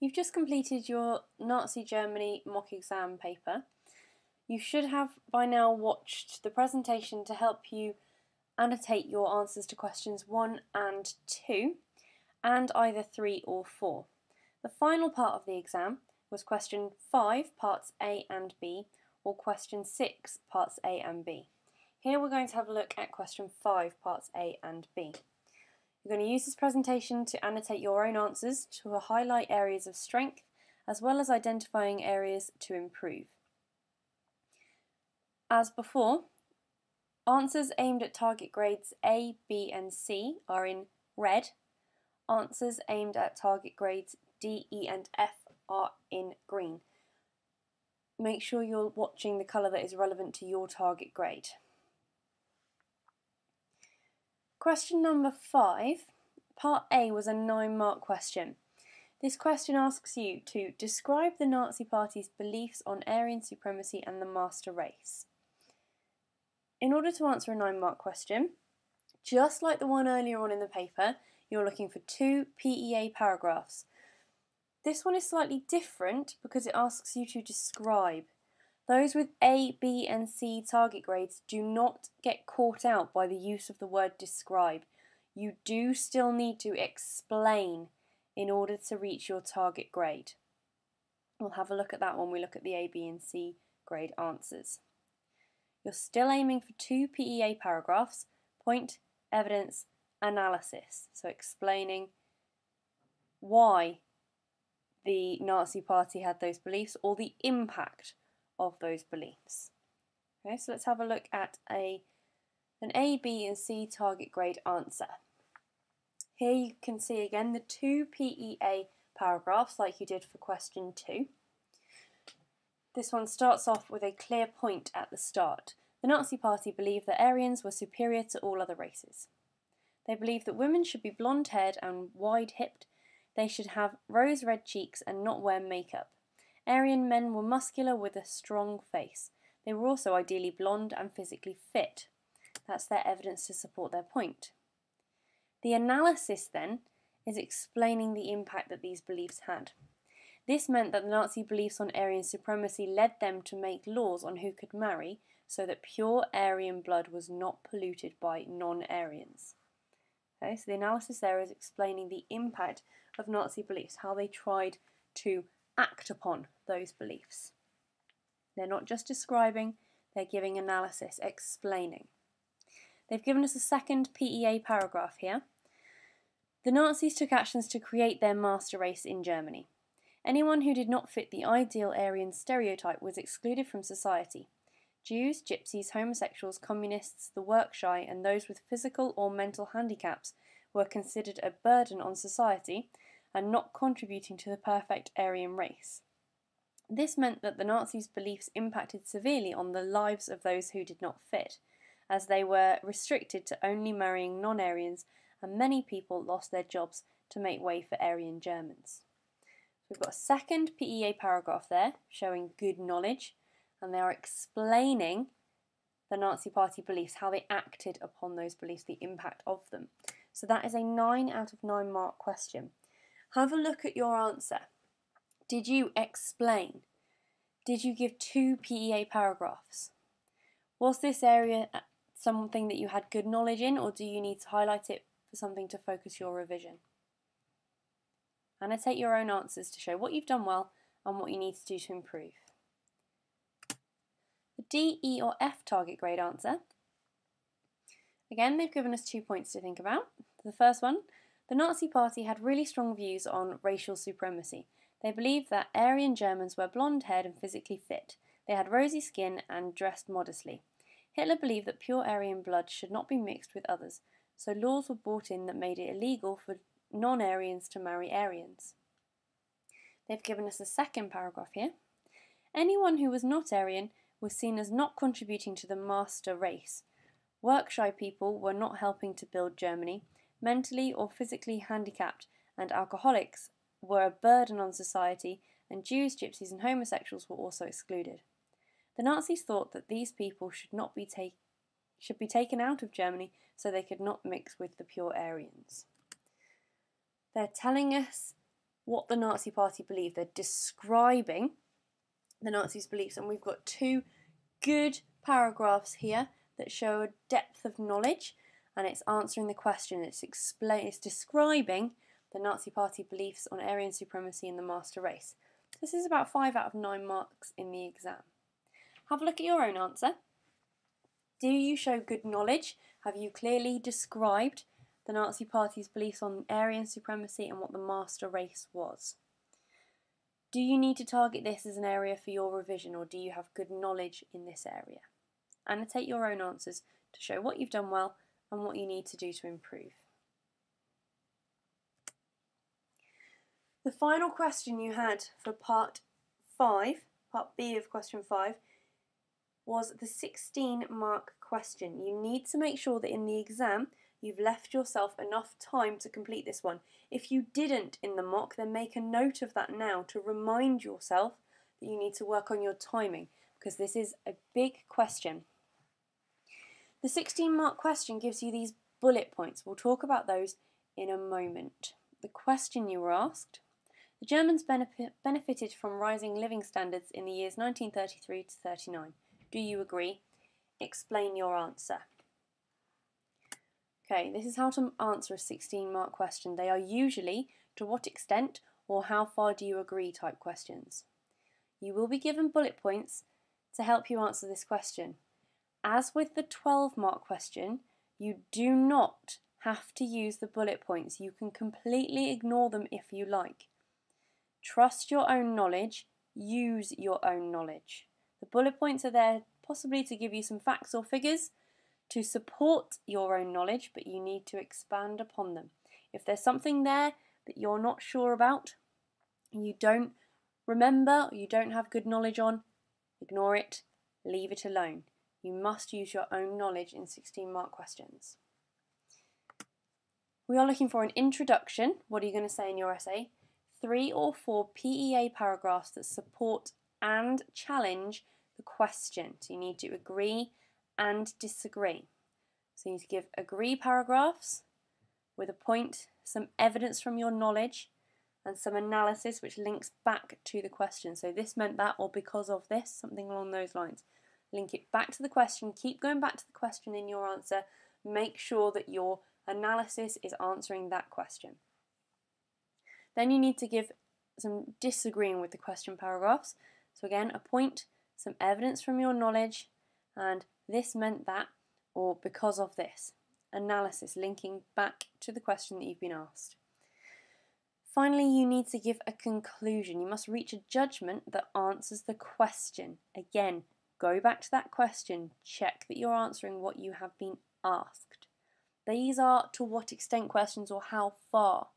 You've just completed your Nazi Germany mock exam paper. You should have by now watched the presentation to help you annotate your answers to questions 1 and 2, and either 3 or 4. The final part of the exam was question 5, parts A and B, or question 6, parts A and B. Here we're going to have a look at question 5, parts A and B. You're going to use this presentation to annotate your own answers to highlight areas of strength, as well as identifying areas to improve. As before, answers aimed at target grades A, B and C are in red. Answers aimed at target grades D, E and F are in green. Make sure you're watching the colour that is relevant to your target grade. Question number 5, part A, was a 9-mark question. This question asks you to describe the Nazi Party's beliefs on Aryan supremacy and the master race. In order to answer a 9-mark question, just like the one earlier on in the paper, you're looking for 2 PEA paragraphs. This one is slightly different because it asks you to describe. Those with A, B and C target grades do not get caught out by the use of the word describe. You do still need to explain in order to reach your target grade. We'll have a look at that when we look at the A, B and C grade answers. You're still aiming for 2 PEA paragraphs, point, evidence, analysis. So explaining why the Nazi Party had those beliefs or the impact of those beliefs. Okay, so let's have a look at an A, B and C target grade answer. Here you can see again the 2 PEA paragraphs like you did for question 2. This one starts off with a clear point at the start. The Nazi Party believed that Aryans were superior to all other races. They believed that women should be blonde-haired and wide-hipped. They should have rose-red cheeks and not wear makeup. Aryan men were muscular with a strong face. They were also ideally blonde and physically fit. That's their evidence to support their point. The analysis then is explaining the impact that these beliefs had. This meant that the Nazi beliefs on Aryan supremacy led them to make laws on who could marry so that pure Aryan blood was not polluted by non-Aryans. Okay, so the analysis there is explaining the impact of Nazi beliefs, how they tried to act upon those beliefs. They're not just describing, they're giving analysis, explaining. They've given us a second PEA paragraph here. The Nazis took actions to create their master race in Germany. Anyone who did not fit the ideal Aryan stereotype was excluded from society. Jews, gypsies, homosexuals, communists, the work-shy and those with physical or mental handicaps were considered a burden on society and not contributing to the perfect Aryan race. This meant that the Nazis' beliefs impacted severely on the lives of those who did not fit, as they were restricted to only marrying non-Aryans, and many people lost their jobs to make way for Aryan Germans. We've got a second PEA paragraph there showing good knowledge, and they are explaining the Nazi Party beliefs, how they acted upon those beliefs, the impact of them. So that is a 9 out of 9 mark question. Have a look at your answer. Did you explain? Did you give 2 PEA paragraphs? Was this area something that you had good knowledge in, or do you need to highlight it for something to focus your revision? Annotate your own answers to show what you've done well and what you need to do to improve. The D, E or F target grade answer. Again, they've given us 2 points to think about. The first one, the Nazi Party had really strong views on racial supremacy. They believed that Aryan Germans were blonde-haired and physically fit. They had rosy skin and dressed modestly. Hitler believed that pure Aryan blood should not be mixed with others, so laws were brought in that made it illegal for non-Aryans to marry Aryans. They've given us a second paragraph here. Anyone who was not Aryan was seen as not contributing to the master race. Work-shy people were not helping to build Germany. Mentally or physically handicapped and alcoholics were a burden on society, and Jews, gypsies and homosexuals were also excluded. The Nazis thought that these people should be taken out of Germany so they could not mix with the pure Aryans. They're telling us what the Nazi Party believed. They're describing the Nazis' beliefs, and we've got two good paragraphs here that show a depth of knowledge, and it's answering the question. It's describing the Nazi Party beliefs on Aryan supremacy and the master race. This is about 5 out of 9 marks in the exam. Have a look at your own answer. Do you show good knowledge? Have you clearly described the Nazi Party's beliefs on Aryan supremacy and what the master race was? Do you need to target this as an area for your revision, or do you have good knowledge in this area? Annotate your own answers to show what you've done well and what you need to do to improve. The final question you had for part 5, part B of question 5, was the 16-mark question. You need to make sure that in the exam you've left yourself enough time to complete this one. If you didn't in the mock, then make a note of that now to remind yourself that you need to work on your timing, because this is a big question. The 16-mark question gives you these bullet points. We'll talk about those in a moment. The question you were asked: the Germans benefited from rising living standards in the years 1933 to 39. Do you agree? Explain your answer. Okay, this is how to answer a 16-mark question. They are usually to what extent or how far do you agree type questions. You will be given bullet points to help you answer this question. As with the 12-mark question, you do not have to use the bullet points. You can completely ignore them if you like. Trust your own knowledge. Use your own knowledge. The bullet points are there possibly to give you some facts or figures to support your own knowledge, but you need to expand upon them. If there's something there that you're not sure about, you don't remember, or you don't have good knowledge on, ignore it, leave it alone. You must use your own knowledge in 16-mark questions. We are looking for an introduction. What are you going to say in your essay? 3 or 4 PEA paragraphs that support and challenge the question. So you need to agree and disagree. So you need to give agree paragraphs with a point, some evidence from your knowledge, and some analysis which links back to the question. So this meant that, or because of this, something along those lines. Link it back to the question, keep going back to the question in your answer, make sure that your analysis is answering that question. Then you need to give some disagreeing with the question paragraphs. So again, a point, some evidence from your knowledge, and this meant that, or because of this. Analysis, linking back to the question that you've been asked. Finally, you need to give a conclusion. You must reach a judgment that answers the question. Again, go back to that question, check that you're answering what you have been asked. These are to what extent questions, or how far.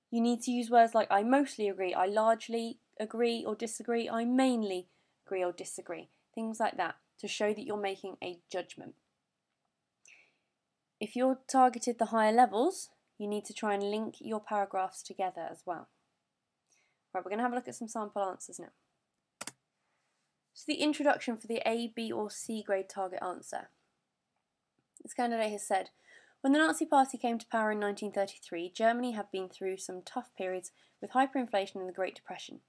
You need to use words like I mostly agree, I largely agree or disagree, I mainly agree or disagree. Things like that to show that you're making a judgment. If you're targeted the higher levels, you need to try and link your paragraphs together as well. Right, we're going to have a look at some sample answers now. So the introduction for the A, B or C grade target answer. This candidate has said, when the Nazi Party came to power in 1933, Germany had been through some tough periods with hyperinflation and the Great Depression.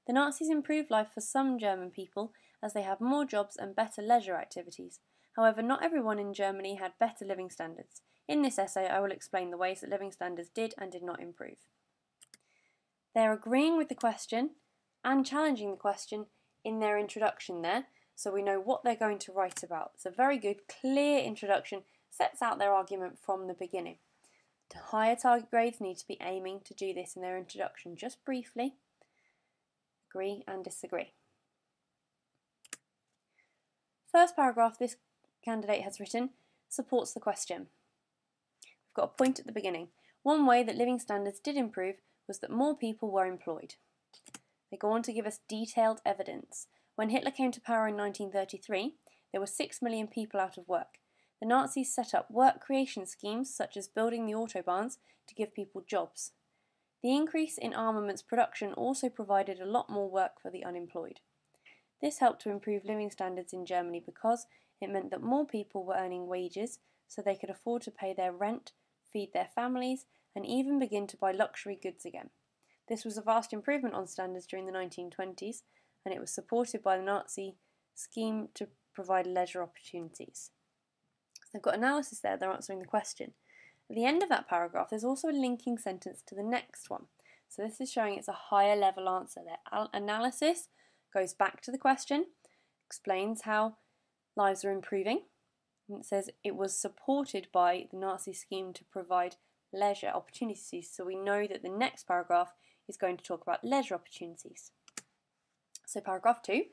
The Nazis improved life for some German people as they had more jobs and better leisure activities. However, not everyone in Germany had better living standards. In this essay, I will explain the ways that living standards did and did not improve. They're agreeing with the question and challenging the question in their introduction there, so we know what they're going to write about. It's a very good, clear introduction, sets out their argument from the beginning. The higher target grades need to be aiming to do this in their introduction, just briefly. Agree and disagree. First paragraph this candidate has written supports the question. We've got a point at the beginning. One way that living standards did improve was that more people were employed. They go on to give us detailed evidence. When Hitler came to power in 1933, there were 6 million people out of work. The Nazis set up work creation schemes such as building the autobahns to give people jobs. The increase in armaments production also provided a lot more work for the unemployed. This helped to improve living standards in Germany because it meant that more people were earning wages so they could afford to pay their rent, feed their families, and even begin to buy luxury goods again. This was a vast improvement on standards during the 1920s, and it was supported by the Nazi scheme to provide leisure opportunities. So they've got analysis there, they're answering the question. At the end of that paragraph, there's also a linking sentence to the next one. So this is showing it's a higher level answer. Their analysis goes back to the question, explains how lives are improving, and it says it was supported by the Nazi scheme to provide leisure opportunities. So we know that the next paragraph is going to talk about leisure opportunities. So paragraph 2,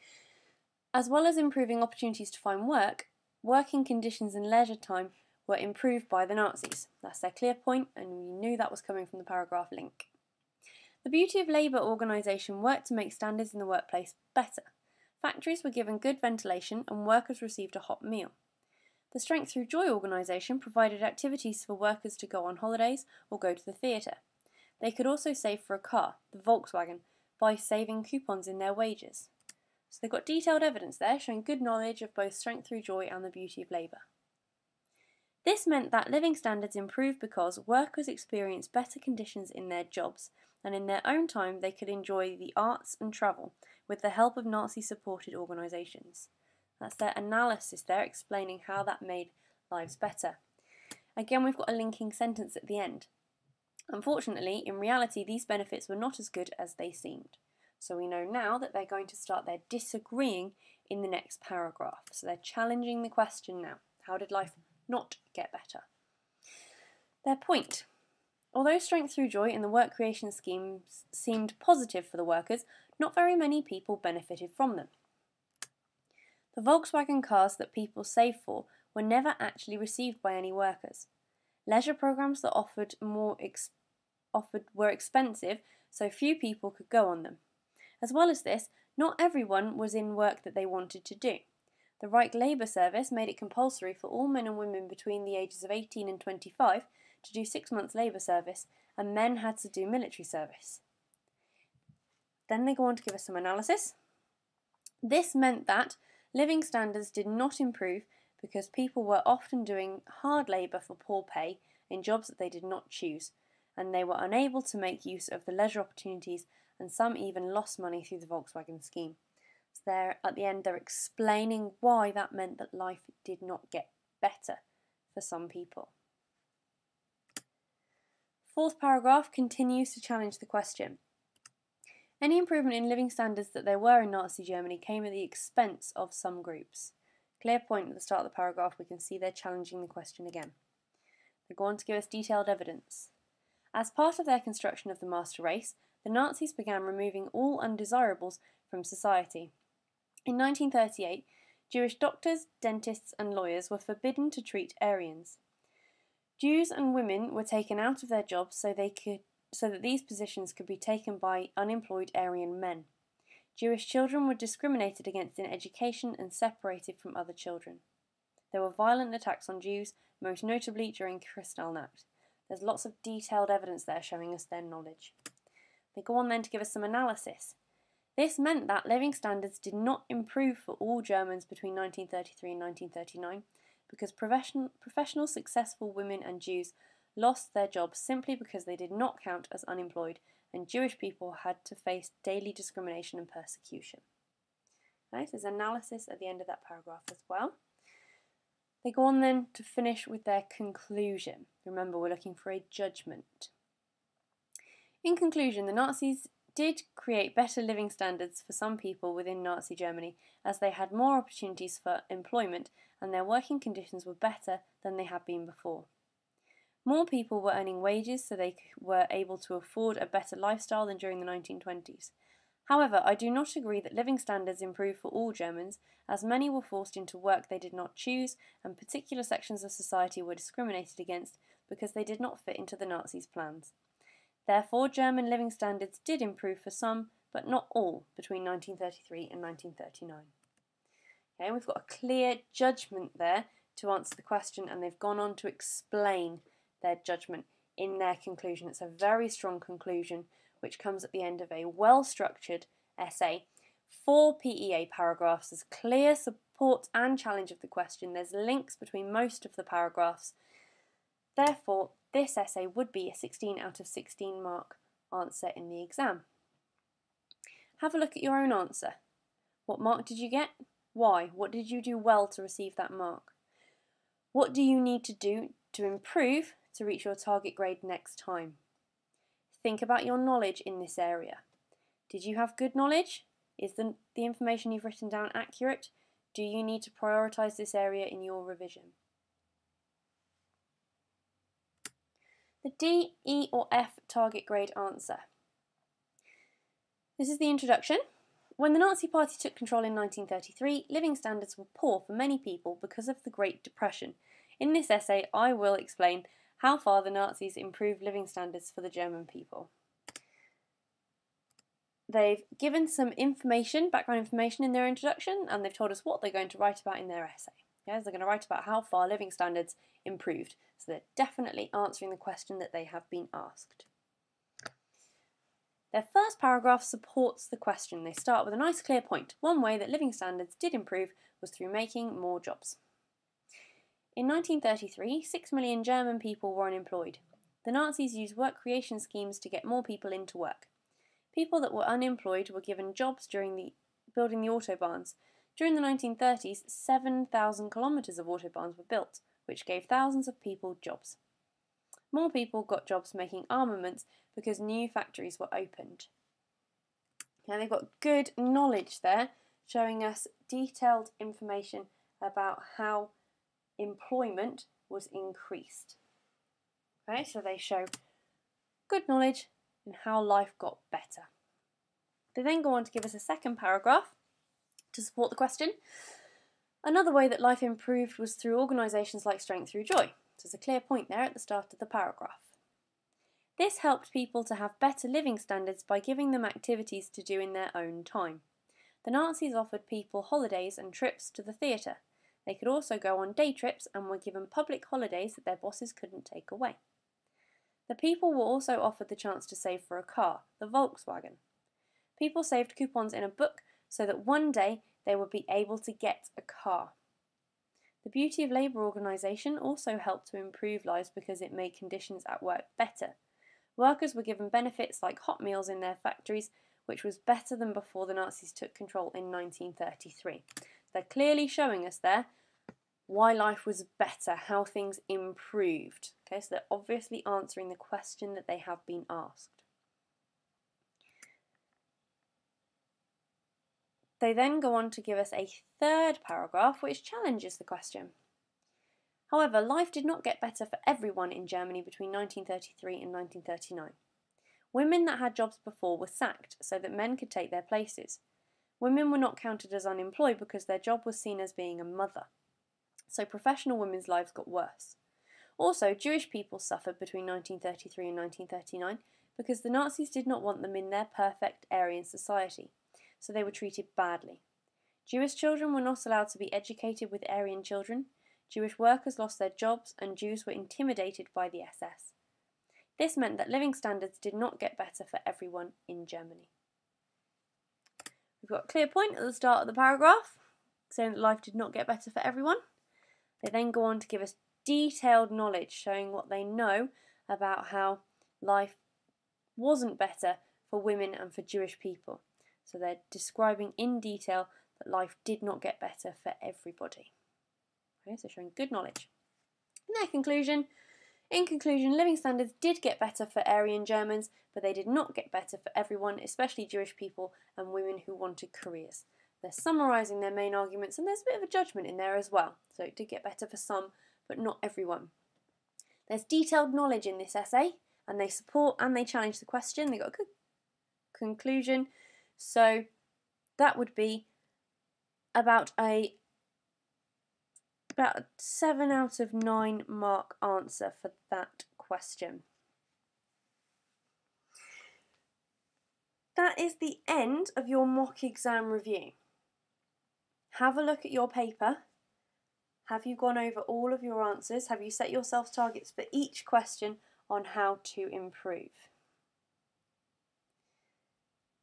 as well as improving opportunities to find work, working conditions and leisure time were improved by the Nazis. That's their clear point, and we knew that was coming from the paragraph link. The Beauty of Labour organisation worked to make standards in the workplace better. Factories were given good ventilation and workers received a hot meal. The Strength Through Joy organisation provided activities for workers to go on holidays or go to the theatre. They could also save for a car, the Volkswagen, by saving coupons in their wages. So they've got detailed evidence there showing good knowledge of both Strength Through Joy and the Beauty of Labour. This meant that living standards improved because workers experienced better conditions in their jobs, and in their own time they could enjoy the arts and travel with the help of Nazi-supported organisations. That's their analysis there, explaining how that made lives better. Again, we've got a linking sentence at the end. Unfortunately, in reality, these benefits were not as good as they seemed. So we know now that they're going to start their disagreeing in the next paragraph. So they're challenging the question now. How did life not get better? Their point. Although Strength Through Joy and the work creation schemes seemed positive for the workers, not very many people benefited from them. The Volkswagen cars that people saved for were never actually received by any workers. Leisure programs that were expensive, so few people could go on them. As well as this, not everyone was in work that they wanted to do. The Reich Labour Service made it compulsory for all men and women between the ages of 18 and 25 to do 6 months labour service, and men had to do military service. Then they go on to give us some analysis. This meant that living standards did not improve because people were often doing hard labour for poor pay in jobs that they did not choose, and they were unable to make use of the leisure opportunities, and some even lost money through the Volkswagen scheme. So there, at the end, they're explaining why that meant that life did not get better for some people. Fourth paragraph continues to challenge the question. Any improvement in living standards that there were in Nazi Germany came at the expense of some groups. Clear point at the start of the paragraph, we can see they're challenging the question again. They go on to give us detailed evidence. As part of their construction of the master race, the Nazis began removing all undesirables from society. In 1938, Jewish doctors, dentists and lawyers were forbidden to treat Aryans. Jews and women were taken out of their jobs so that these positions could be taken by unemployed Aryan men. Jewish children were discriminated against in education and separated from other children. There were violent attacks on Jews, most notably during Kristallnacht. There's lots of detailed evidence there showing us their knowledge. They go on then to give us some analysis. This meant that living standards did not improve for all Germans between 1933 and 1939 because professional successful women and Jews lost their jobs simply because they did not count as unemployed, and Jewish people had to face daily discrimination and persecution. Right, there's analysis at the end of that paragraph as well. They go on then to finish with their conclusion. Remember, we're looking for a judgment. In conclusion, the Nazis did create better living standards for some people within Nazi Germany as they had more opportunities for employment and their working conditions were better than they had been before. More people were earning wages so they were able to afford a better lifestyle than during the 1920s. However, I do not agree that living standards improved for all Germans, as many were forced into work they did not choose and particular sections of society were discriminated against because they did not fit into the Nazis' plans. Therefore, German living standards did improve for some, but not all, between 1933 and 1939. Okay, we've got a clear judgment there to answer the question, and they've gone on to explain their judgment in their conclusion. It's a very strong conclusion, which comes at the end of a well-structured essay. 4 PEA paragraphs. There's clear support and challenge of the question. There's links between most of the paragraphs. Therefore, this essay would be a 16 out of 16 mark answer in the exam. Have a look at your own answer. What mark did you get? Why? What did you do well to receive that mark? What do you need to do to improve to reach your target grade next time? Think about your knowledge in this area. Did you have good knowledge? Is the information you've written down accurate? Do you need to prioritise this area in your revision? The D, E or F target grade answer. This is the introduction. When the Nazi Party took control in 1933, living standards were poor for many people because of the Great Depression. In this essay, I will explain how far the Nazis improved living standards for the German people. They've given some information, background information in their introduction, and they've told us what they're going to write about in their essay. Yes, they're going to write about how far living standards improved. So they're definitely answering the question that they have been asked. Their first paragraph supports the question. They start with a nice clear point. One way that living standards did improve was through making more jobs. In 1933, 6 million German people were unemployed. The Nazis used work creation schemes to get more people into work. People that were unemployed were given jobs during building the autobahns. During the 1930s, 7,000 kilometres of autobahns were built, which gave thousands of people jobs. More people got jobs making armaments because new factories were opened. Now they've got good knowledge there, showing us detailed information about how employment was increased. Okay, so they show good knowledge and how life got better. They then go on to give us a second paragraph to support the question. Another way that life improved was through organisations like Strength Through Joy. So there's a clear point there at the start of the paragraph. This helped people to have better living standards by giving them activities to do in their own time. The Nazis offered people holidays and trips to the theatre. They could also go on day trips and were given public holidays that their bosses couldn't take away. The people were also offered the chance to save for a car, the Volkswagen. People saved coupons in a book so that one day they would be able to get a car. The Beauty of Labour organisation also helped to improve lives because it made conditions at work better. Workers were given benefits like hot meals in their factories, which was better than before the Nazis took control in 1933. They're clearly showing us there why life was better, how things improved. Okay, so they're obviously answering the question that they have been asked. They then go on to give us a third paragraph which challenges the question. However, life did not get better for everyone in Germany between 1933 and 1939. Women that had jobs before were sacked so that men could take their places. Women were not counted as unemployed because their job was seen as being a mother. So professional women's lives got worse. Also, Jewish people suffered between 1933 and 1939 because the Nazis did not want them in their perfect Aryan society, so they were treated badly. Jewish children were not allowed to be educated with Aryan children. Jewish workers lost their jobs and Jews were intimidated by the SS. This meant that living standards did not get better for everyone in Germany. We've got a clear point at the start of the paragraph, saying that life did not get better for everyone. They then go on to give us detailed knowledge, showing what they know about how life wasn't better for women and for Jewish people. So they're describing in detail that life did not get better for everybody. Okay, so showing good knowledge. In conclusion, living standards did get better for Aryan Germans, but they did not get better for everyone, especially Jewish people and women who wanted careers. They're summarising their main arguments, and there's a bit of a judgment in there as well. So it did get better for some, but not everyone. There's detailed knowledge in this essay, and they support and they challenge the question. They got a good conclusion. So that would be about a 7 out of 9 mark answer for that question. That is the end of your mock exam review. Have a look at your paper. Have you gone over all of your answers? Have you set yourself targets for each question on how to improve?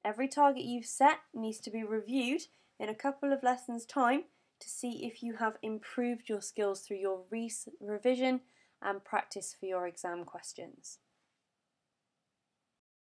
Every target you've set needs to be reviewed in a couple of lessons' time to see if you have improved your skills through your revision and practice for your exam questions.